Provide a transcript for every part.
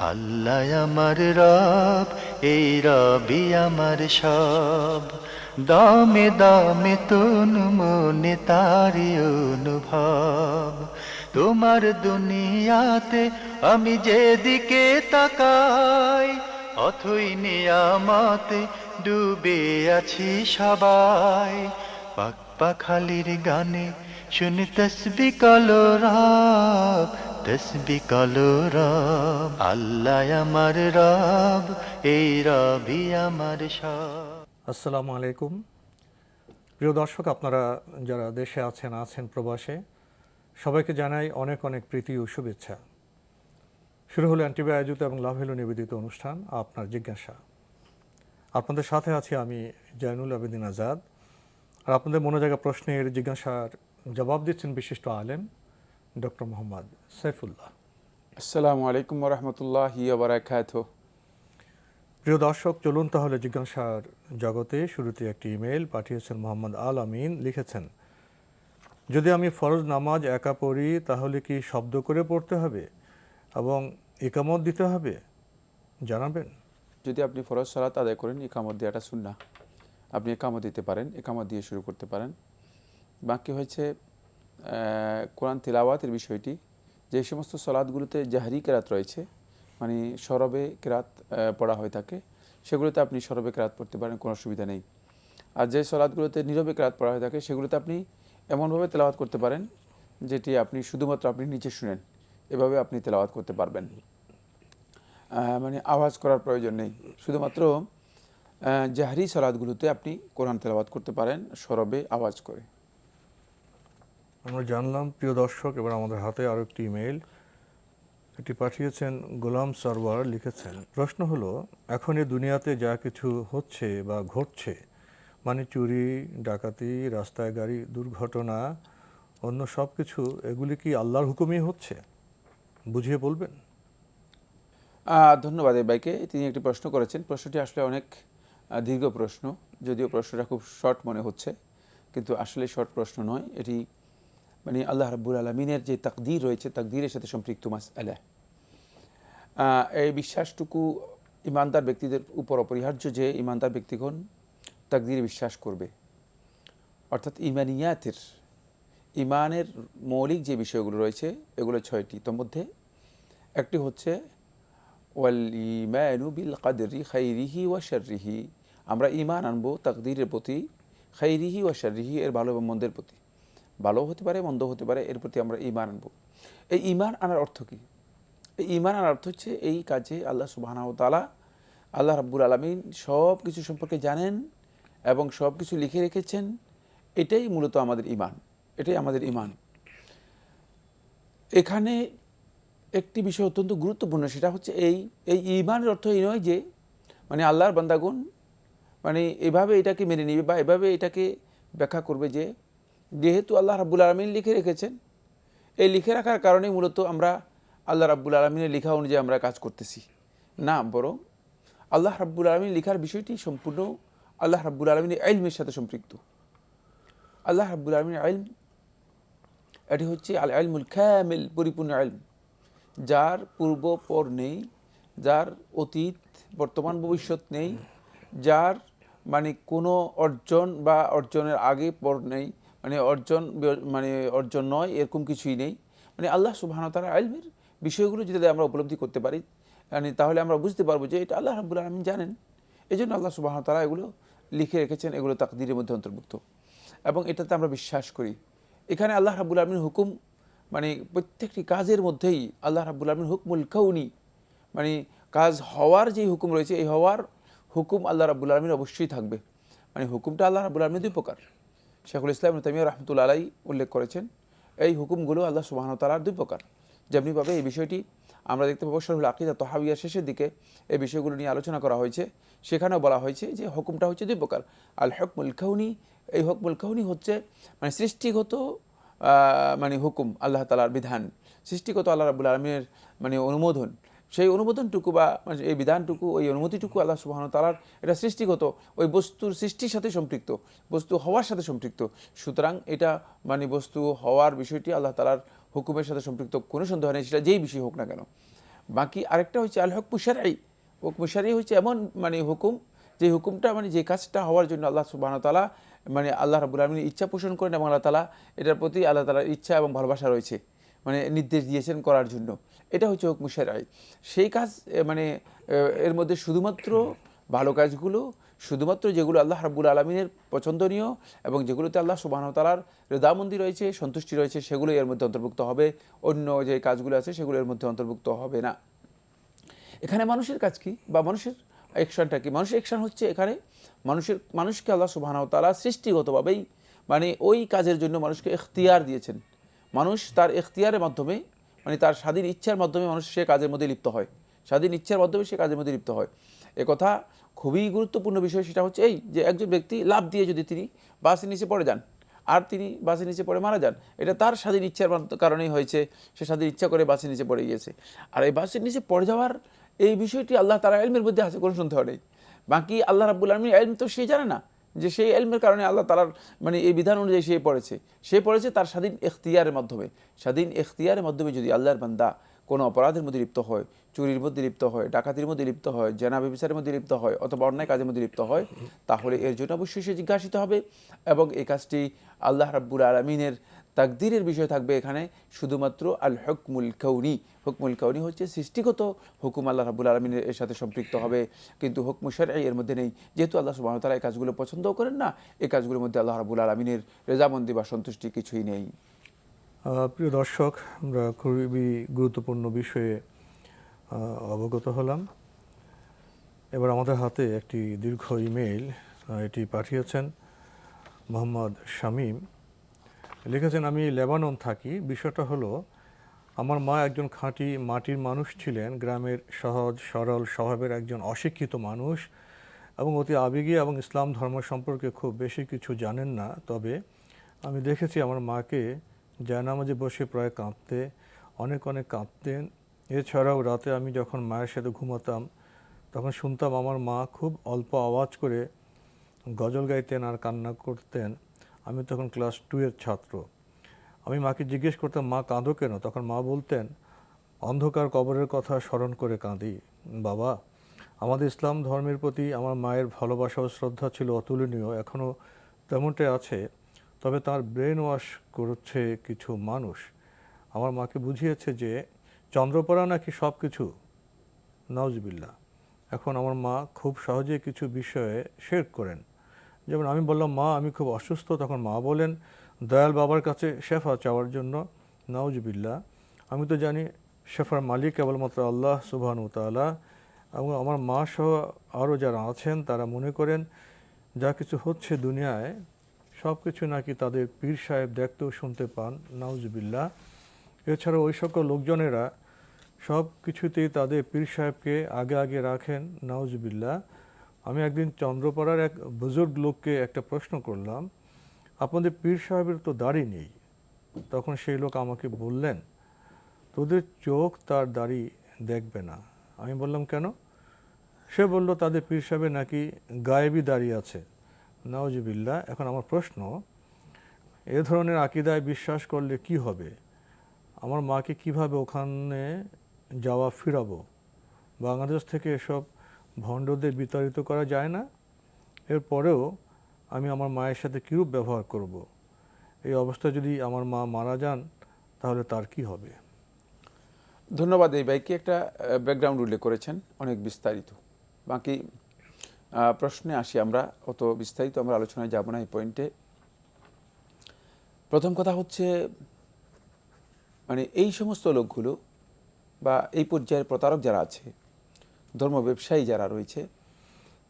আল্লাহ আমার রব, এই রবি আমার সব। দামে দামে তন মনে তারি অনুভব। তোমার দুনিয়াতে আমি যেদিকে তাকাই, অথই নিয়ামতে ডুবে আছি সবাই। পাক পাখালির গানে শুনি তসবি কলরব, তসবি কলরব। আল্লাহ আমার রব, এই রবি আমার সব। আসসালামু আলাইকুম। প্রিয় দর্শক, আপনারা যারা দেশে আছেন প্রবাসে, সবাইকে জানাই অনেক অনেক প্রীতি ও শুভেচ্ছা। শুরু হলো এনটিভি আয়োজিত এবং লাভেলো নিবেদিত অনুষ্ঠান আপনার জিজ্ঞাসা। আপনাদের সাথে আছি আমি জয়নুল আবেদিন আজাদ। আর আপনাদের মনোজাগা প্রশ্নের জিজ্ঞাসার জবাব দিচ্ছেন বিশিষ্ট আলেম ডক্টর মোহাম্মদ সাইফুল্লাহ। আসসালামু আলাইকুম ওরহমতুল্লাহি ওয়া বারাকাতুহু। প্রিয় দর্শক, চলুন তাহলে জিজ্ঞাসার জগতে। শুরুতে একটি ইমেল পাঠিয়েছেন মোহাম্মদ আল আমিন। লিখেছেন, যদি আমি ফরজ নামাজ একা পড়ি তাহলে কি শব্দ করে পড়তে হবে এবং ইকামত দিতে হবে, জানাবেন? যদি আপনি ফরজ সালাত আদায় করেন, ইকামত দেওয়াটা সুন্নাহ। আপনি ইকামত দিতে পারেন, ইকামত দিয়ে শুরু করতে পারেন। বাকি হচ্ছে কোরআন তিলাওয়াতের বিষয়টি। যে সমস্ত সালাতগুলোতে জাহরি কেরাত রয়েছে, মানে সরবে কেরাত পড়া হয়ে থাকে, সেগুলোতে আপনি সরবে কেরাত পড়তে পারেন, কোনো অসুবিধা নেই। আর যে সালাতগুলোতে নীরবে কেরাত পড়া হয়ে থাকে, সেগুলোতে আপনি এমনভাবে তেলাওয়াত করতে পারেন যেটি আপনি শুধুমাত্র আপনি নিচে শুনেন, এভাবে আপনি তেলাওয়াত করতে পারবেন। মানে আওয়াজ করার প্রয়োজন নেই। শুধুমাত্র জাহরি সালাতগুলোতে আপনি কোরআন তেলাওয়াত করতে পারেন সরবে আওয়াজ করে। আমরা জানলাম। প্রিয় দর্শক, এবার আমাদের হাতে আরও একটি ইমেল। এটি পাঠিয়েছেন গোলাম সরওয়ার। লিখেছেন, প্রশ্ন হলো, এখন এই দুনিয়াতে যা কিছু হচ্ছে বা ঘটছে, মানে চুরি, ডাকাতি, রাস্তায় গাড়ি দুর্ঘটনা, অন্য সব কিছু, এগুলি কি আল্লাহর হুকুমই হচ্ছে? বুঝিয়ে বলবেন? ধন্যবাদ এই ভাইকে, তিনি একটি প্রশ্ন করেছেন। প্রশ্নটি আসলে অনেক দীর্ঘ প্রশ্ন, যদিও প্রশ্নটা খুব শর্ট মনে হচ্ছে, কিন্তু আসলে শর্ট প্রশ্ন নয়। এটি মানে আল্লাহ রাব্বুল আলামিনের যে তাকদীর রয়েছে, তাকদীরের সাথে সম্পৃক্ত মাসআলা। এই বিশ্বাসটুকু ইমানদার ব্যক্তিদের উপর অপরিহার্য যে ইমানদার ব্যক্তিগণ তাকদীরে বিশ্বাস করবে। অর্থাৎ ইমানের মৌলিক যে বিষয়গুলো রয়েছে, এগুলো 6টি। তোর মধ্যে একটি হচ্ছে ওয়াল ঈমানু বিল কদরি খাইরিহি ওয়া শাররিহি। আমরা ঈমান আনবো তাকদীরের প্রতি, খাইরিহি ওয়া শাররিহি, এর ভালো এবং মন্দের প্রতি। ভালো হতে পারে, মন্দ হতে পারে, এর প্রতি আমরা ঈমান আনবো। এই ঈমান আনার অর্থ কী? এই ঈমান আনার অর্থ হচ্ছে এই কাজে আল্লাহ সুবহানাহু ওয়া তাআলা, আল্লাহ রাব্বুল আলামিন সব কিছু সম্পর্কে জানেন এবং সব কিছু লিখে রেখেছেন। এটাই মূলত আমাদের ঈমান, এটাই আমাদের ঈমান। এখানে একটি বিষয় অত্যন্ত গুরুত্বপূর্ণ, সেটা হচ্ছে এই ঈমানের অর্থ এই নয় যে মানে আল্লাহর বান্দাগণ মানে এভাবে এটাকে মেনে নিবে বা এভাবে এটাকে ব্যাখ্যা করবে যে যেহেতু আল্লাহ রাব্বুল আলামিন লিখে রেখেছেন, এই লিখে রাখার কারণেই মূলত আমরা আল্লাহ রাব্বুল আলামিনের লেখা অনুযায়ী আমরা কাজ করতেছি। না, বরং আল্লাহ রাব্বুল আলামিন লেখার বিষয়টি সম্পূর্ণ আল্লাহ রাব্বুল আলামিনের ইলমের সাথে সম্পৃক্ত। আল্লাহ রাব্বুল আলামিনের ইলম, এটি হচ্ছে আল ইলমুল কামিল, পরিপূর্ণ ইলম, যার পূর্ব পর নেই, যার অতীত বর্তমান ভবিষ্যৎ নেই, যার মানে কোনো অর্জন বা অর্জনের আগে পর নেই, মানে অর্জন নয়, এরকম কিছুই নেই। মানে আল্লাহ সুবহানাহু ওয়া তাআলার ইলমের বিষয়গুলো যদি আমরা উপলব্ধি করতে পারি, মানে তাহলে আমরা বুঝতে পারবো যে এটা আল্লাহ রাব্বুল আলামিন জানেন। এই জন্য আল্লাহ সুবহানাহু ওয়া তাআলা এগুলো লিখে রেখেছেন, এগুলো তাকদীরের মধ্যে অন্তর্ভুক্ত এবং এটাতে আমরা বিশ্বাস করি। এখানে আল্লাহ রাব্বুল আলামিনের হুকুম, মানে প্রত্যেকটি কাজের মধ্যেই আল্লাহ রাব্বুল আলামিন হুকমুল কাউনি, মানে কাজ হওয়ার যে হুকুম রয়েছে, এই হওয়ার হুকুম আল্লাহ রাব্বুল আলামিন অবশ্যই থাকবে। মানে হুকুমটা আল্লাহ রাব্বুল আলামিন দুই প্রকার। শেখুল ইসলাম ইবনে তাইমিয়া রাহমাতুল্লাহ আলাইহি উল্লেখ করেছেন, এই হুকুমগুলো আল্লাহ সুবহানাহু ওয়া তাআলার দুই প্রকার। যেমনিভাবে এই বিষয়টি আমরা দেখতে পাবো শরহুল আকিদা তাহাবিয়ার শেষের দিকে এই বিষয়গুলো নিয়ে আলোচনা করা হয়েছে। সেখানেও বলা হয়েছে যে হুকুমটা হচ্ছে দুই প্রকার। আল হুকমুল কাউনি, এই হুকমুল কাউনি হচ্ছে মানে সৃষ্টিগত মানে হুকুম, আল্লাহ তাআলার বিধান, সৃষ্টিগত আল্লাহ রাব্বুল আলামিনের মানে অনুমোদন। সেই অনুমোদনটুকু বা এই বিধানটুকু, ওই অনুমতিটুকু আল্লাহ সুবহানাহু ওয়া তাআলার, এটা সৃষ্টিগত, ওই বস্তুর সৃষ্টির সাথে সম্পৃক্ত, বস্তু হওয়ার সাথে সম্পৃক্ত। সুতরাং এটা মানে বস্তু হওয়ার বিষয়টি আল্লাহ তাআলার হুকুমের সাথে সম্পৃক্ত, কোনো সন্দেহ নেই, সেটা যেই বিষয় হোক না কেন। বাকি আরেকটা হচ্ছে আল হুকমু শারঈ। হুকমু শারঈ হচ্ছে এমন মানে হুকুম, যে হুকুমটা মানে যে কাজটা হওয়ার জন্য আল্লাহ সুবহানাহু ওয়া তাআলা মানে আল্লাহ রাব্বুল আলামিন ইচ্ছা পোষণ করেন এবং আল্লাহ তাআলা এটার প্রতি আল্লাহ তাআলার ইচ্ছা এবং ভালোবাসা রয়েছে, মানে নির্দেশ দিয়েছেন করার জন্য। এটা হচ্ছে হুকমু শারঈ। সেই কাজ মানে এর মধ্যে শুধুমাত্র ভালো কাজগুলো, শুধুমাত্র যেগুলো আল্লাহ রাব্বুল আলামিনের পছন্দনীয় এবং যেগুলোতে আল্লাহ সুবহানাহু ওয়া তাআলার রেদামন্দি রয়েছে, সন্তুষ্টি রয়েছে, সেগুলো এর মধ্যে অন্তর্ভুক্ত হবে। অন্য যে কাজগুলো আছে সেগুলো এর মধ্যে অন্তর্ভুক্ত হবে না। এখানে মানুষের কাজ কি বা মানুষের অ্যাকশনটা কি? মানুষের অ্যাকশন হচ্ছে এখানে মানুষকে আল্লাহ সুবহানাহু ওয়া তাআলা সৃষ্টিগতভাবেই মানে ওই কাজের জন্য মানুষকে ইখতিয়ার দিয়েছেন। মানুষ তার ইখতিয়ারের মাধ্যমে মানে তার স্বাধীন ইচ্ছার মাধ্যমে মানুষ সে কাজের মধ্যে লিপ্ত হয়, স্বাধীন ইচ্ছার মাধ্যমে সে কাজের মধ্যে লিপ্ত হয়। কথা খুবই গুরুত্বপূর্ণ বিষয়, সেটা হচ্ছে এই যে একজন ব্যক্তি লাফ দিয়ে যদি তিনি বাসের নিচে পড়ে যান আর তিনি বাসের নিচে পড়ে মারা যান, এটা তার স্বাধীন ইচ্ছার কারণেই হয়েছে, সে স্বাধীন ইচ্ছা করে বাসের নিচে পড়ে গিয়েছে। আর এই বাসের নিচে পড়ে যাওয়ার এই বিষয়টি আল্লাহ তাআলা ইলমের মধ্যে আছে, কোনো সন্দেহ নেই। বাকি আল্লাহ রাব্বুল আলামিন ইলম তো সে জানে না যে সেই ইলমের কারণে আল্লাহ তাআলার মানে এই বিধান অনুযায়ী সে পড়েছে তার স্বাধীন ইখতিয়ারের মাধ্যমে। স্বাধীন ইখতিয়ারের মাধ্যমে যদি আল্লাহর বান্দা কোনো অপরাধের মধ্যে লিপ্ত হয়, চুরির মধ্যে লিপ্ত হয়, ডাকাতির মধ্যে লিপ্ত হয়, জেনা ব্যভিচারের মধ্যে লিপ্ত হয় অথবা অন্যায় কাজের মধ্যে লিপ্ত হয়, তাহলে এর জন্য অবশ্যই সে জিজ্ঞাসিত হবে এবং এই কাজটি আল্লাহ রাব্বুল আলামিনের তাকদীরের বিষয় থাকবে। এখানে শুধুমাত্র আল হুকমুল কাউনি, হুকমুল কাউনি হচ্ছে সৃষ্টিগত হুকুম আল্লাহ রাব্বুল আলামিনের এর সাথে সম্পৃক্ত হবে, কিন্তু হুকমু শারঈ এর মধ্যে নেই। যেহেতু আল্লাহ সুবহানাহু ওয়া তাআলা এই কাজগুলো পছন্দও করেন না, এই কাজগুলোর মধ্যে আল্লাহ রাব্বুল আলামিনের রেজামন্দি বা সন্তুষ্টি কিছুই নেই। প্রিয় দর্শক, আমরা খুবই গুরুত্বপূর্ণ বিষয়ে অবগত হলাম। এবার আমাদের হাতে একটি দীর্ঘ ইমেইল, এটি পাঠিয়েছেন মোহাম্মদ শামীম। লিখেছেন, আমি লেবানন থাকি। বিষয়টা হলো, আমার মা একজন খাঁটি মাটির মানুষ ছিলেন, গ্রামের সহজ সরল স্বভাবের একজন অশিক্ষিত মানুষ এবং অতি আবেগী এবং ইসলাম ধর্ম সম্পর্কে খুব বেশি কিছু জানেন না। তবে আমি দেখেছি আমার মাকে জায়নামাজে বসে প্রায় কাঁদতে, অনেক কাঁদতেন। এছাড়াও রাতে আমি যখন মায়ের সাথে ঘুমাতাম তখন শুনতাম আমার মা খুব অল্প আওয়াজ করে গজল গাইতেন আর কান্না করতেন। আমি তখন ক্লাস 2-এর ছাত্র। আমি মাকে জিজ্ঞেস করতাম, মা কাঁদো কেন? তখন মা বলতেন, অন্ধকার কবরের কথা স্মরণ করে কাঁদি। বাবা, আমাদের ইসলাম ধর্মের প্রতি আমার মায়ের ভালোবাসা ও শ্রদ্ধা ছিল অতুলনীয়, এখনও তেমনটাই আছে। তবে তার ব্রেন ওয়াশ করছে কিছু মানুষ। আমার মাকে বুঝিয়েছে যে চন্দ্রপড়া নাকি সব কিছু, নাউজুবিল্লাহ। এখন আমার মা খুব সহজে কিছু বিষয়ে শিরক করেন। যেমন আমি বললাম, মা আমি খুব অসুস্থ, তখন মা বলেন দয়াল বাবার কাছে শেফা চাওয়ার জন্য, নাউজুবিল্লাহ। আমি তো জানি শেফার মালিক কেবলমাত্র আল্লাহ সুবহানাহু ওয়া তাআলা, এবং আমার মা সহ আরও যারা আছেন তারা মনে করেন যা কিছু হচ্ছে দুনিয়ায় সব কিছু নাকি তাদের পীর সাহেব দেখতে ও শুনতে পান, নাউজুবিল্লাহ। এছাড়া ওই সকল লোকজনেরা সব কিছুতেই তাদের পীর সাহেবকে আগে রাখেন, নাউজুবিল্লাহ। আমি একদিন চন্দ্রপাড়ার এক বুজুর্গ লোককে একটা প্রশ্ন করলাম, আপনাদের পীর সাহেবের তো দাড়ি নেই। তখন সেই লোক আমাকে বললেন, তোদের চোখ তার দাড়ি দেখবে না। আমি বললাম, কেন? সে বলল, তাদের পীর সাহেবের নাকি গায়েবী দাড়ি আছে, নাউজুবিল্লাহ। এখন আমার প্রশ্ন, এ ধরনের আকীদায় বিশ্বাস করলে কি হবে? আমার মাকে কিভাবে ওখানে যাওয়া ফিরাবো? বাংলাদেশ থেকে এসব ভণ্ডদের বিতাড়িত করা যায় না? এরপরেও আমি আমার মায়ের সাথে কীরূপ ব্যবহার করব? এই অবস্থায় যদি আমার মা মারা যান তাহলে তার কি হবে? ধন্যবাদ। এই ভাইকে একটা ব্যাকগ্রাউন্ড উল্লেখ করেছেন, অনেক বিস্তারিত। বাকি প্রশ্নে আসি আমরা, অত বিস্তারিত আমরা আলোচনায় যাব না এই পয়েন্টে। প্রথম কথা হচ্ছে, মানে এই সমস্ত লোকগুলো বা এই পর্যায়ের প্রতারক যারা আছে, ধর্ম ব্যবসায়ী যারা রয়েছে,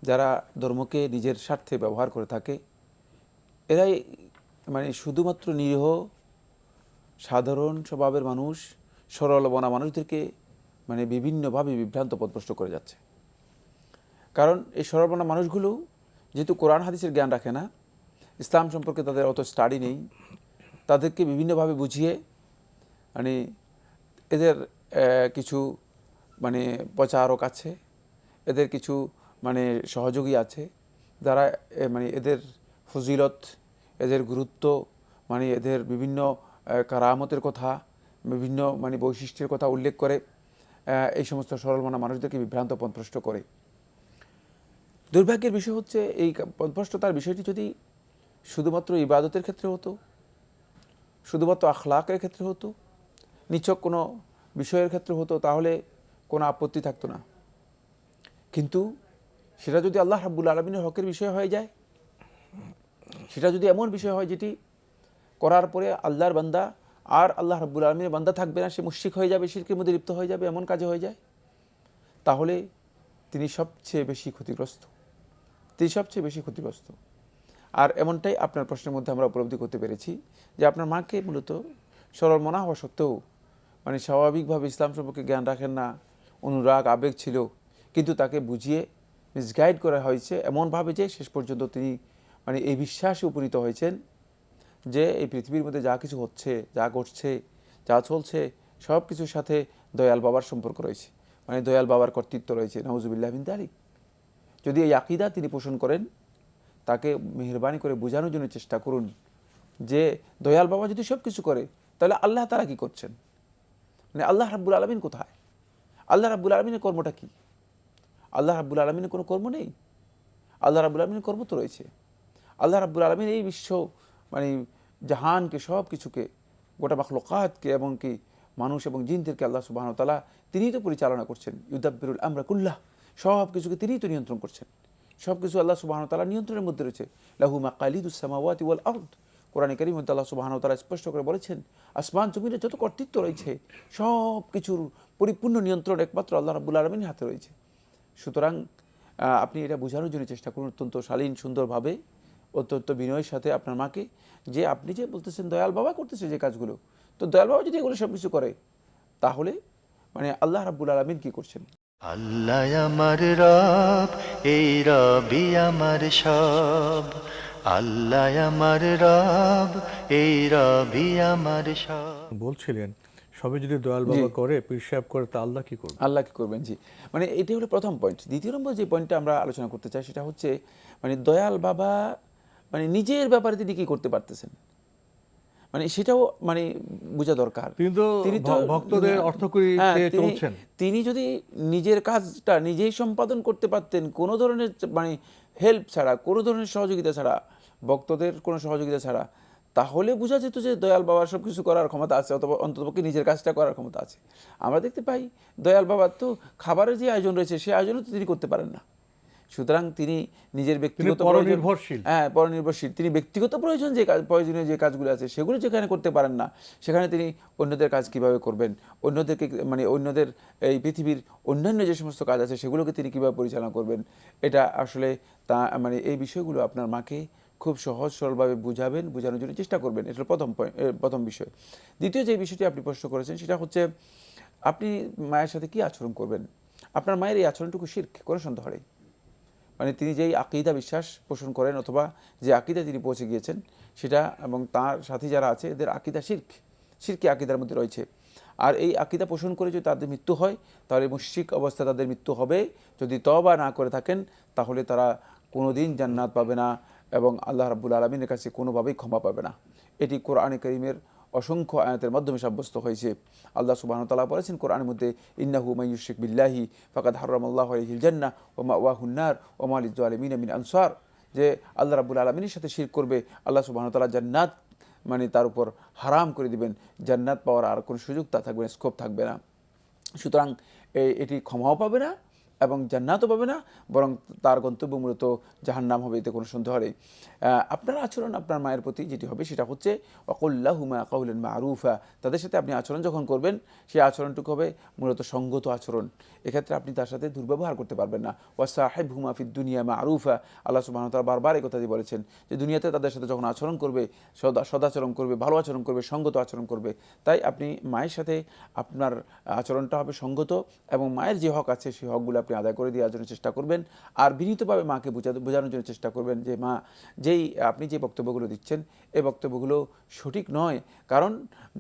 যারা ধর্মকে নিজের স্বার্থে ব্যবহার করে থাকে, এরাই মানে শুধুমাত্র নিরীহ সাধারণ স্বভাবের মানুষ, সরলবনা মানুষদেরকে মানে বিভিন্নভাবে বিভ্রান্ত পথভ্রষ্ট করে যাচ্ছে। কারণ এই সরলবনা মানুষগুলো যেহেতু কোরআন হাদিসের জ্ঞান রাখে না, ইসলাম সম্পর্কে তাদের অত স্টাডি নেই, তাদেরকে বিভিন্নভাবে বুঝিয়ে মানে এদের কিছু মানে প্রচারক আছে, এদের কিছু মানে সহযোগী আছে, যারা মানে এদের ফজিলত, এদের গুরুত্ব, মানে এদের বিভিন্ন কারামতের কথা, বিভিন্ন মানে বৈশিষ্ট্যের কথা উল্লেখ করে এই সমস্ত সরল মনা মানুষদেরকে বিভ্রান্ত পথভ্রষ্ট করে। দুর্ভাগ্যের বিষয় হচ্ছে এই পথভ্রষ্টতার বিষয়টি যদি শুধুমাত্র ইবাদতের ক্ষেত্রে হতো, শুধুমাত্র আখলাকের ক্ষেত্রে হতো, নিছক কোনো বিষয়ের ক্ষেত্রে হতো, তাহলে কোনো আপত্তি থাকতো না। কিন্তু সেটা যদি আল্লাহ রাব্বুল আলামিনের হকের বিষয় হয়ে যায়, সেটা যদি এমন বিষয় হয় যেটি করার পরে আল্লাহর বান্দা আর আল্লাহ রাব্বুল আলামিনের বান্দা থাকবে না, সে মুশরিক হয়ে যাবে, শিরকের মধ্যে লিপ্ত হয়ে যাবে, এমন কাজে হয়ে যায়, তাহলে তিনি সবচেয়ে বেশি ক্ষতিগ্রস্ত। আর এমনটাই আপনার প্রশ্নের মধ্যে আমরা উপলব্ধি করতে পেরেছি যে আপনার মাকে মূলত সরল মনা হওয়া সত্ত্বেও মানে স্বাভাবিকভাবে ইসলাম সম্পর্কে জ্ঞান রাখেন না, অনুরাগ আবেগ ছিল, কিন্তু তাকে বুঝিয়ে মিসগাইড করা হয়েছে এমনভাবে যে শেষ পর্যন্ত তিনি মানে এই বিশ্বাসে উপনীত হয়েছেন যে এই পৃথিবীর মধ্যে যা কিছু হচ্ছে, যা ঘটছে, যা চলছে, সব কিছুর সাথে দয়াল বাবার সম্পর্ক রয়েছে, মানে দয়াল বাবার কর্তৃত্ব রয়েছে। নাউজুবিল্লাহ মিন যালিক। যদি এই আকীদা তিনি পোষণ করেন, তাকে মেহেরবানি করে বোঝানোর জন্য চেষ্টা করুন যে দয়াল বাবা যদি সব কিছু করে, তাহলে আল্লাহ তারা কি করছেন, মানে আল্লাহ রাব্বুল আলামিন কোথায়, আল্লাহ রাব্বুল আলামিনের কর্মটা কি? আল্লাহ রাব্বুল আলামিনের কোনো কর্ম নেই? আল্লাহ রাব্বুল আলামিনের কর্ম তো রয়েছে। আল্লাহ রাব্বুল আলামিন এই বিশ্ব মানে জাহানকে, সব কিছুকে, গোটা মাখলুকাতকে, এবং কি মানুষ এবং জিনদেরকে আল্লাহ সুবহানাহু ওয়া তাআলা তিনিই তো পরিচালনা করছেন। ইউদাব্বিরুল আমরা কুল্লাহ, সব কিছুকে তিনিই তো নিয়ন্ত্রণ করছেন। সব কিছু আল্লাহ সুবহানাহু ওয়া তাআলা নিয়ন্ত্রণের মধ্যে রয়েছে। লাহু মাকালিদুস সামাওয়াতি ওয়াল আরদ, কোরআনে কারীমে মধ্যে আল্লাহ সুবহানাহু ওয়া তাআলা স্পষ্ট করে বলেছেন, আসমান জমিনের যত কর্তৃত্ব রয়েছে, সব কিছুর পরিপূর্ণ নিয়ন্ত্রণ একমাত্র আল্লাহ রাব্বুল আলামিনের হাতে রয়েছে। সুতরাং আপনি এটা বোঝানোর জন্য চেষ্টা করুন অত্যন্ত শালীন সুন্দরভাবে, অত্যন্ত বিনয়ের সাথে আপনার মাকে, যে আপনি যে বলতেছেন দয়াল বাবা করতেছে যে কাজগুলো, তো দয়াল বাবা যদি এগুলো সব কিছু করে, তাহলে মানে আল্লাহ রাব্বুল আলামিন কি করছেন? আল্লাহ আমার রব, এই রবি আমার সব। আল্লাহ আমার রব, এই রবি আমার সব। বলছিলেন সবে যদি দয়াল বাবা করে, পীর সাহেব করে, তা আল্লাহ কি করবে? আল্লাহ কি করবেন? জি, মানে এটি হলো প্রথম পয়েন্ট। দ্বিতীয় নম্বর যে পয়েন্টটা আমরা আলোচনা করতে চাই সেটা হচ্ছে মানে দয়াল বাবা মানে নিজের ব্যাপারে তিনি কি করতে পারতেছেন, মানে সেটাও মানে বোঝা দরকার। তিনি তো ভক্তদের অর্থকরীতে চলছেন। তিনি যদি নিজের কাজটা নিজেই সম্পাদন করতে পারতেন, কোনো ধরনের মানে হেল্প ছাড়া, কোনো ধরনের সহযোগিতা ছাড়া, ভক্তদের কোনো সহযোগিতা ছাড়া, তাহলে বোঝা যেত যে দয়াল বাবার সব কিছু করার ক্ষমতা আছে, অথবা অন্ততপক্ষে নিজের কাজটা করার ক্ষমতা আছে। আমরা দেখতে পাই দয়াল বাবার তো খাবারের যে আয়োজন রয়েছে, সেই আয়োজনও তো তিনি করতে পারেন না। সুতরাং তিনি নিজের ব্যক্তিগত পরনির্ভরশীল, পরনির্ভরশীল, তিনি ব্যক্তিগত প্রয়োজনীয় যে কাজগুলো আছে সেগুলো যেখানে করতে পারেন না, সেখানে তিনি অন্যদের কাজ কিভাবে করবেন, অন্যদেরকে মানে অন্যদের এই পৃথিবীর অন্যান্য যে সমস্ত কাজ আছে সেগুলোকে তিনি কিভাবে পরিচালনা করবেন, এটা আসলে তা মানে এই বিষয়গুলো আপনার মাকে খুব সহজ সরলভাবে বোঝানোর জন্য চেষ্টা করবেন। এটা প্রথম বিষয়। দ্বিতীয় যে বিষয়টি আপনি প্রশ্ন করেছেন সেটা হচ্ছে আপনি মায়ের সাথে কি আচরণ করবেন। আপনার মায়ের এই আচরণটুকু শিরক, কোনো সন্দেহ নেই। মানে তিনি যেই আকীদা বিশ্বাস পোষণ করেন, অথবা যে আকীদা তিনি পৌঁছে গিয়েছেন সেটা, এবং তার সাথী যারা আছে এদের আকীদা শিরকি আকীদার মধ্যে রয়েছে। আর এই আকীদা পোষণ করে যদি তাদের মৃত্যু হয়, তাহলে মুশরিক অবস্থা তাদের মৃত্যু হবে। যদি তওবা না করে থাকেন, তাহলে তারা কোনোদিন জান্নাত পাবে না, এবং আল্লাহ রাব্বুল আলামিনের কাছে কোনোভাবেই ক্ষমা পাবে না। এটি কোরআনে কারীমের অসংখ্য আয়াতের মাধ্যমে সাব্যস্ত হয়েছে। আল্লাহ সুবহানাহু ওয়া তাআলা বলেছেন কোরআনের মধ্যে, ইন্নাহু মান ইউশরিক বিল্লাহি ফাকাদ হারামাল্লাহু আলাইহিল জান্নাহ ওয়া মাওয়াহুন নার ওয়া মা লিয-যালিমিনা মিন আনসার, যে আল্লাহ রাব্বুল আলামিনের সাথে শিরক করবে, আল্লাহ সুবহানাহু ওয়া তাআলা জান্নাত মানে তার উপর হারাম করে দিবেন, জান্নাত পাওয়ার আর কোনো সুযোগ তা থাকবে না, স্কোপ থাকবে না। সুতরাং এটি ক্ষমাও পাবে না এবং জান্নাতও পাবে না, বরং তার গন্তব্য মূলত জাহান্নাম হবে, এতে কোনো সন্দেহ নেই। আপনার আচরণ আপনার মায়ের প্রতি যেটি হবে সেটা হচ্ছে ওয়াকুল্লাহুমা কাউলান মারুফা, তাদের সাথে আপনি আচরণ যখন করবেন, সেই আচরণটুকু হবে মূলত সঙ্গত আচরণ। এক্ষেত্রে আপনি তার সাথে দুর্ব্যবহার করতে পারবেন না। ওয়াসাহিবহুমা ফিদ দুনিয়া মারুফা, আল্লাহ সুবহানাহু ওয়া তাআলা বারবার এই কথাটি বলেছেন যে দুনিয়াতে তাদের সাথে যখন আচরণ করবে, সদাচরণ করবে, ভালো আচরণ করবে, সঙ্গত আচরণ করবে। তাই আপনি মায়ের সাথে আপনার আচরণটা হবে সঙ্গত, এবং মায়ের যে হক আছে সেই হকগুলো আপনি আদায় করে দেওয়ার জন্য চেষ্টা করবেন। আর বিনীতভাবে মাকে বোঝানোর জন্য চেষ্টা করবেন যে মা, আপনি যে বক্তব্যগুলো দিচ্ছেন এই বক্তব্যগুলো সঠিক নয়, কারণ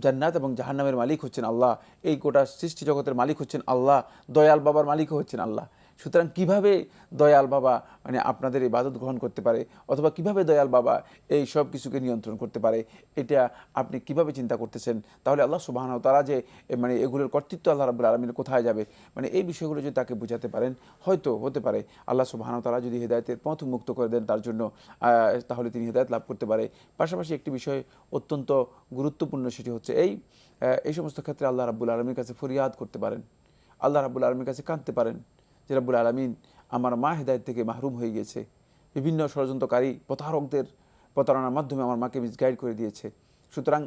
জান্নাত এবং জাহান্নামের মালিক হচ্ছেন আল্লাহ, এই গোটা সৃষ্টি জগতের মালিক হচ্ছেন আল্লাহ, দয়াল বাবার মালিকও হচ্ছেন আল্লাহ। সুতরাং কিভাবে দয়াল বাবা মানে আপনাদের ইবাদত গ্রহণ করতে পারে, অথবা কিভাবে দয়াল বাবা এই সব কিছুকে নিয়ন্ত্রণ করতে পারে, এটা আপনি কিভাবে চিন্তা করতেছেন? তাহলে আল্লাহ সুবহানাহু ওয়া তাআলা যে মানে এগুলোর কর্তৃত্ব আল্লাহ রাব্বুল আলামিনের কোথায় যাবে, মানে এই বিষয়গুলো যদি তাকে বুঝাতে পারেন, হয়তো হতে পারে আল্লাহ সুবহানাহু ওয়া তাআলা যদি হেদায়েতের পথ মুক্ত করে দেন তার জন্য, তাহলে তিনি হেদায়েত লাভ করতে পারে। পাশাপাশি একটি বিষয় অত্যন্ত গুরুত্বপূর্ণ, সেটি হচ্ছে এই সমস্ত ক্ষেত্রে আল্লাহ রাব্বুল আলামিনের কাছে ফরিয়াদ করতে পারেন, আল্লাহ রাব্বুল আলামিনের কাছে কাঁদতে পারেন যে রাব্বুল আলামিন, আমার মা হেদায়েত থেকে মাহরুম হয়ে গিয়েছে, বিভিন্ন ষড়যন্ত্রকারী প্রতারকদের প্রতারণার মাধ্যমে আমার মাকে মিসগাইড করে দিয়েছে। সুতরাং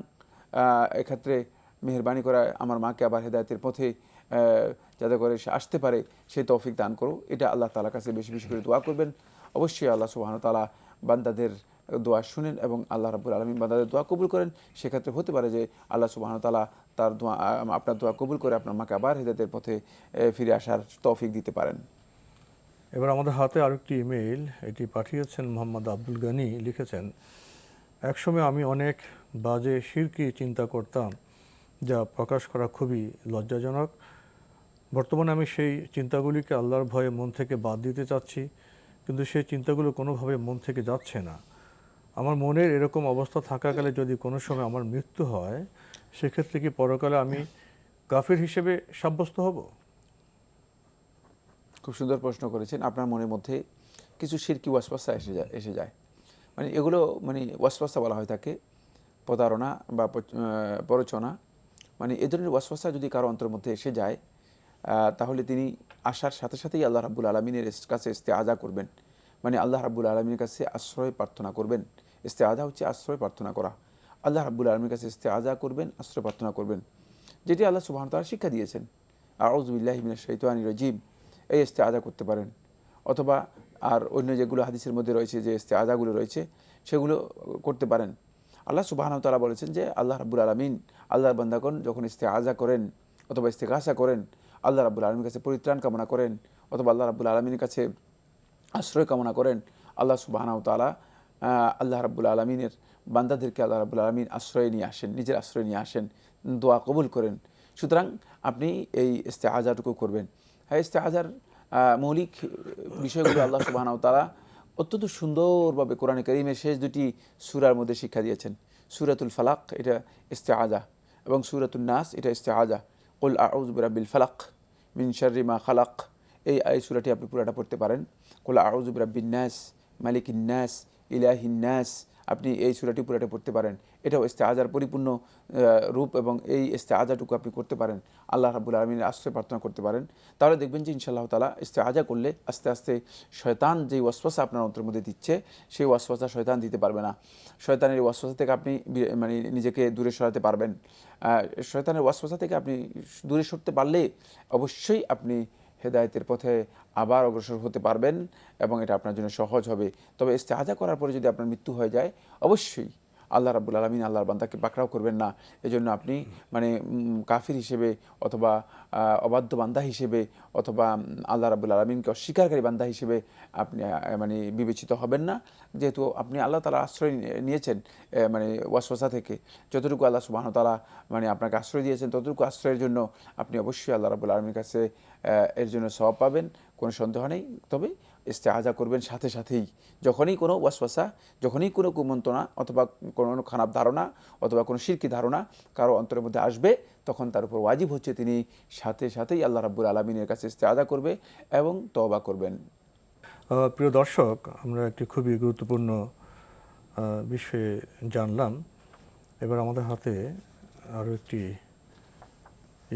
এক্ষেত্রে মেহেরবানি করা আমার মাকে আবার হেদায়েতের পথে যাতে করে সে আসতে পারে সেই তৌফিক দান করো। এটা আল্লাহ তাআলার কাছে বেশি বেশি করে দোয়া করবেন। অবশ্যই আল্লাহ সুবহানাহু ওয়া তাআলা বান্দাদের দোয়া শুনেন এবং আল্লাহ রাব্বুল আলামিন বান্দাদের দোয়া কবুল করেন। সেক্ষেত্রে হতে পারে যে আল্লাহ সুবহানাহু ওয়া তাআলা তার দোয়া, আপনার দোয়া কবুল করে আপনার মাকে আবার হেদায়েতের পথে ফিরে আসার তৌফিক দিতে পারেন। এবার আমাদের হাতে আরেকটি ইমেইল, এটি পাঠিয়েছেন মোহাম্মদ আব্দুল গনি। লিখেছেন, একসময় আমি অনেক বাজে শিরকি চিন্তা করতাম, যা প্রকাশ করা খুবই লজ্জাজনক। বর্তমানে আমি সেই চিন্তাগুলিকে আল্লাহর ভয়ে মন থেকে বাদ দিতে চাচ্ছি, কিন্তু সেই চিন্তাগুলো কোনোভাবে মন থেকে যাচ্ছে না। আমার মনের এরকম অবস্থা থাকাকালে যদি কোনো সময় আমার মৃত্যু হয়, সেক্ষেত্রে কি পরকালে আমি কাফির হিসেবে সাব্যস্ত হব? খুব সুন্দর প্রশ্ন করেছেন। আপনার মনের মধ্যে কিছু শিরকি ওয়াসওয়াসা এসে যায়, মানে এগুলো মানে ওয়াসওয়াসা বলা হয় থাকে, প্রতারণা বা প্ররোচনা, মানে এ ধরনের ওয়াসওয়াসা যদি কারো অন্তরের মধ্যে এসে যায়, তাহলে তিনি আসার সাথে সাথেই আল্লাহ রাব্বুল আলামিনের কাছে ইস্তেআজা করবেন, মানে আল্লাহ রাব্বুল আলামিনের কাছে আশ্রয় প্রার্থনা করবেন। ইস্তেআজা হচ্ছে আশ্রয় প্রার্থনা করা। আল্লাহ রাব্বুল আলামিনের কাছে ইস্তেআজা করবেন, আশ্রয় প্রার্থনা করবেন, যেটি আল্লাহ সুবহানাহু ওয়া তাআলা শিক্ষা দিয়েছেন। আউযু বিল্লাহি মিনাশ শাইতানির রাজিম, এই ইস্তেআজা করতে পারেন। অথবা আর অন্য যেগুলো হাদিসের মধ্যে রয়েছে যে ইস্তেআজাগুলো রয়েছে সেগুলো করতে পারেন। আল্লাহ সুবহানাহু ওয়া তাআলা বলেছেন যে আল্লাহ রাব্বুল আলামিন, আল্লাহর বান্দাগণ যখন ইস্তেআজা করেন অথবা ইস্তেগাসা করেন, আল্লাহ রাব্বুল আলামিনের কাছে পরিত্রাণ কামনা করেন অথবা আল্লাহ রাব্বুল আলামিনের কাছে আশ্রয় কামনা করেন, আল্লাহ সুবহানাহু ওয়া তাআলা আল্লাহ রাব্বুল আলামিনের বান্দাদেরকে আল্লাহ রাব্বুল আলামিন আশ্রয় নিয়ে আসেন, নিজের আশ্রয় নিয়ে আসেন, দোয়া কবুল করেন। সুতরাং আপনি এই ইস্তেআজাটুকু করবেন। হ্যাঁ, ইস্তেআজার মৌলিক বিষয়গুলো আল্লাহ সুবহানাহু ওয়া তাআলা অত্যন্ত সুন্দরভাবে কোরআনে কারীমের শেষ দুটি সূরার মধ্যে শিক্ষা দিয়েছেন। সূরাতুল ফালাক এটা ইস্তেআজা এবং সূরাতুন নাস এটা ইস্তেআজা। কুল আউযু বিরাব্বিল ফালাক মিন শাররি মা খালাক, এই সূরাটি আপনি পুরোটা পড়তে পারেন। কুল আউযু বিরাব্বিন নাস মালিকিন নাস ইলাহিন নাস, আপনি এই সূরাটি পুরোটা পড়তে পারেন। এটাও ইস্তেআজার পরিপূর্ণ রূপ এবং এই ইস্তেআজাটুকু আপনি করতে পারেন, আল্লাহ রাব্বুল আলামিনের আশ্রয় প্রার্থনা করতে পারেন। তাহলে দেখবেন যে ইনশাআল্লাহ তাআলা ইস্তেআজা করলে আস্তে আস্তে শয়তান যেই ওয়াসওয়াসা আপনার অন্তরের মধ্যে দিচ্ছে, সেই ওয়াসওয়াসা শয়তান দিতে পারবে না। শয়তানের ওয়াসওয়াসা থেকে আপনি মানে নিজেকে দূরে সরাতে পারবেন। শয়তানের ওয়াসওয়াসা থেকে আপনি দূরে সরতে পারলে অবশ্যই আপনি হেদায়েতের পথে আবার অগ্রসর হতে পারবেন এবং এটা আপনার জন্য সহজ হবে। তবে ইস্তেআজা করার পরে যদি আপনার মৃত্যু হয়ে যায়, অবশ্যই আল্লাহ রাব্বুল আলামিন আল্লাহর বান্দাকে পাকড়াও করবেন না। এজন্য আপনি মানে কাফির হিসেবে অথবা অবাধ্য বান্দা হিসেবে অথবা আল্লাহ রাব্বুল আলামিনকে অস্বীকারী বান্দা হিসেবে আপনি মানে বিবেচিত হবেন না, যেহেতু আপনি আল্লাহ তাআলার আশ্রয় নিয়েছেন মানে ওয়াসওয়াসা থেকে। যতটুকু আল্লাহ সুবহানাহু ওয়া তাআলা মানে আপনাকে আশ্রয় দিয়েছেন, ততটুকু আশ্রয়ের জন্য আপনি অবশ্যই আল্লাহ রাব্বুল আলামিনের কাছে এর জন্য সওয়াব পাবেন, কোনো সন্দেহ নেই। তবে ইস্তেআজা করবেন সাথে সাথেই, যখনই কোনো ওয়াসওয়াসা, যখনই কোনো কুমন্ত্রণা অথবা কোনো খারাপ ধারণা অথবা কোনো শিরকি ধারণা কারো অন্তরের মধ্যে আসবে, তখন তার উপর ওয়াজিব হচ্ছে তিনি সাথে সাথেই আল্লাহ রাব্বুল আলামিনের কাছে ইস্তেআজা করবে এবং তওবা করবেন। প্রিয় দর্শক, আমরা একটি খুবই গুরুত্বপূর্ণ বিষয়ে জানলাম। এবার আমাদের হাতে আরও একটি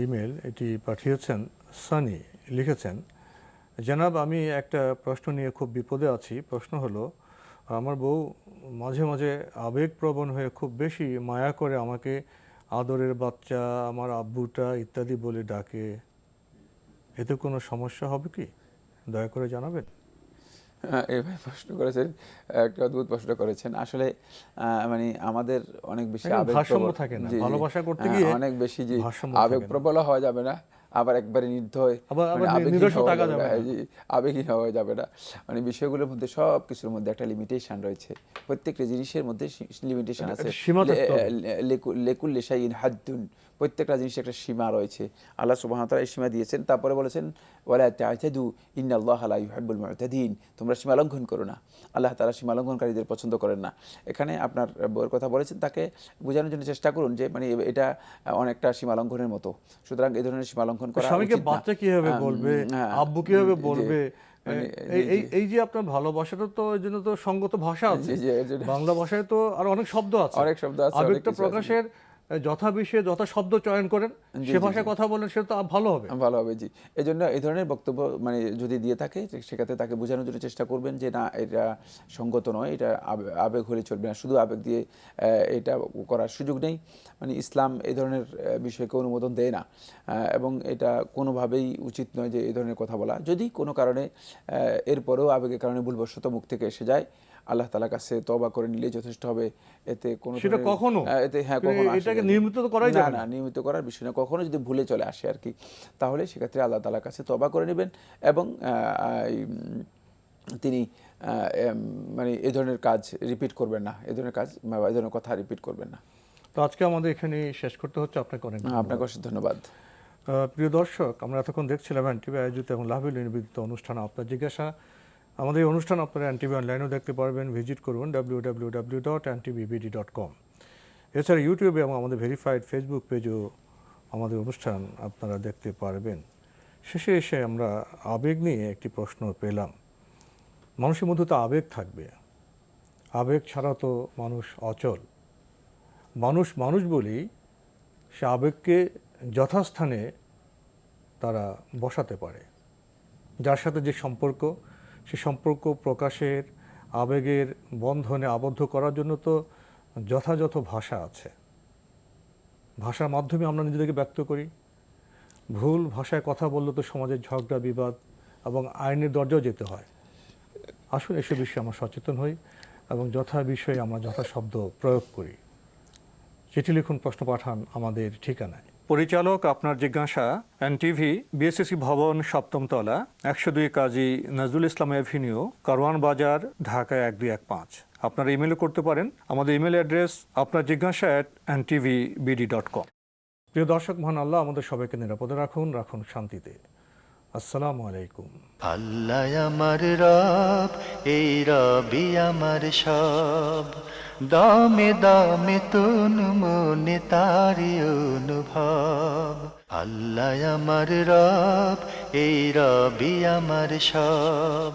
ইমেল, এটি পাঠিয়েছেন সানি। লিখেছেন, জনাব, আমি একটা প্রশ্ন নিয়ে খুব বিপদে আছি। প্রশ্ন হলো, আমার বউ মাঝে মাঝে আবেগপ্রবণ হয়ে খুব বেশি মায়া করে আমাকে আদরের বাচ্চা, আমার আব্বুটা ইত্যাদি বলে ডাকে। এতে কোনো সমস্যা হবে কি? দয়া করে জানাবেন। এভাবে প্রশ্ন করেছেন, একটা অদ্ভুত প্রশ্ন করেছেন। আসলে মানে আমাদের অনেক বেশি ভারসাম্য থাকে না, ভালোবাসা করতে গিয়ে অনেক বেশি যে ভারসাম্য আবেগপ্রবণ হওয়া যাবে না, আবার একবারে নির্দয় মানে আবেগহীন হওয়া যাবে না। মানে বিষয়গুলোর মধ্যে সব কিছুর মধ্যে একটা লিমিটেশন রয়েছে, প্রত্যেকটা জিনিসের মধ্যে লিমিটেশন আছে। লেকুল্লি শাইইন হাদ্দুন, প্রত্যেকটা জিনিসের একটা সীমা রয়েছে। আল্লাহ সুবহানাহু ওয়া তাআলা এই সীমা দিয়েছেন। তারপরে বলেছেন ওয়ালা তা'তাদু ইন্নাল্লাহা লা ইউহিব্বুল মু'তাদিন, তোমরা সীমা লঙ্ঘন করো না। আল্লাহ তাআলা সীমা লঙ্ঘনকারীদের পছন্দ করেন না। এখানে আপনার বউয়ের কথা বলেছেন, তাকে বোঝানোর জন্য চেষ্টা করুন যে মানে এটা অনেকটা সীমা লঙ্ঘনের মতো, সুতরাং এই ধরনের সীমা লঙ্ঘন করা স্বামীকে উচিত না। বাচ্চা কিভাবে বলবে, আব্বু কিভাবে বলবে, মানে এই যে আপনার ভালোবাসাটা, তো এই জন্য তো সঙ্গত ভাষা আছে। এর জন্য বাংলা ভাষায় তো আর অনেক শব্দ আছে, অনেক শব্দ আছে, অনেক আবেগটা কিছু আছে। প্রকাশের যথা বিষয়ে যথা শব্দ চয়ন করেন, সে ভাষায় কথা বলেন, সে তো ভালো হবে। ভালো হবে, জি। এই জন্য এই ধরনের বক্তব্য মানে যদি দিয়ে থাকে, সেক্ষেত্রে তাকে বোঝানোর জন্য চেষ্টা করবেন যে না, এটা সঙ্গত নয়, এটা আবেগ হলে চলবে না, শুধু আবেগ দিয়ে এটা করার সুযোগ নেই। মানে ইসলাম এই ধরনের বিষয়কে অনুমোদন দেয় না, এবং এটা কোনোভাবেই উচিত নয় যে এই ধরনের কথা বলা। যদি কোনো কারণে এরপরেও আবেগের কারণে ভুলবশত মুখ থেকে এসে যায়, আল্লাহ তাআলার কাছে তওবা করে নিলে যথেষ্ট হবে। এতে কোনো সেটা কখনো এতে কখনো এটাকে নিয়মিত তো করাই যাবে না, নিয়মিত করার বিষয় না। কখনো যদি ভুলে চলে আসে আর কি, তাহলে সেক্ষেত্রে আল্লাহ তাআলার কাছে তওবা করে নেবেন, এবং তিনি মানে এই ধরনের কাজ রিপিট করবেন না, এই ধরনের কাজ, এই ধরনের কথা রিপিট করবেন না। তো আজকে আমাদের এখানে শেষ করতে হচ্ছে। আপনাকে অনেক আপনাকে অশেষ ধন্যবাদ। প্রিয় দর্শক, আমরা এতক্ষণ দেখছিলাম এনটিভি আয়োজিত এবং লাভেল নিবেদিত অনুষ্ঠান আপনার জিজ্ঞাসা। আমাদের এই অনুষ্ঠান আপনারা এনটিভি অনলাইনেও দেখতে পারবেন, ভিজিট করবেন www.ntvbd.com। এছাড়া ইউটিউবে এবং আমাদের ভেরিফাইড ফেসবুক পেজেও আমাদের অনুষ্ঠান আপনারা দেখতে পারবেন। শেষে এসে আমরা আবেগ নিয়ে একটি প্রশ্ন পেলাম। মানুষের মধ্যে তো আবেগ থাকবে, আবেগ ছাড়া তো মানুষ অচল। মানুষ বলি, সে আবেগকে যথাস্থানে তারা বসাতে পারে। যার সাথে যে সম্পর্ক, সে সম্পর্ক প্রকাশের, আবেগের বন্ধনে আবদ্ধ করার জন্য তো যথাযথ ভাষা আছে। ভাষার মাধ্যমে আমরা নিজেদেরকে ব্যক্ত করি। ভুল ভাষায় কথা বললে তো সমাজের ঝগড়া বিবাদ এবং আইনের দরজাও যেতে হয়। আসলে এসব বিষয়ে আমরা সচেতন হই এবং যথা বিষয়ে আমরা যথা শব্দ প্রয়োগ করি। চিঠি লিখুন, প্রশ্ন পাঠান আমাদের ঠিকানায়। পরিচালক আপনার জিজ্ঞাসা, এনটিভি, বিএসসি ভবন, 7ম তলা, 102 কাজী নজরুল ইসলাম এভিনিউ, কারওয়ান বাজার, ঢাকা 1215। আপনারা ইমেলও করতে পারেন। আমাদের ইমেল অ্যাড্রেস আপনার জিজ্ঞাসা @ntvbd.com। প্রিয় দর্শক, মহান আল্লাহ আমাদের সবাইকে নিরাপদে রাখুন শান্তিতে। আসসালামু আলাইকুম। আল্লাহ আমার রব, এই রবি আমার সব, দামে দামে তুন মনে তারি অনুভব। আল্লাহ আমার রব, এই রবি আমার সব।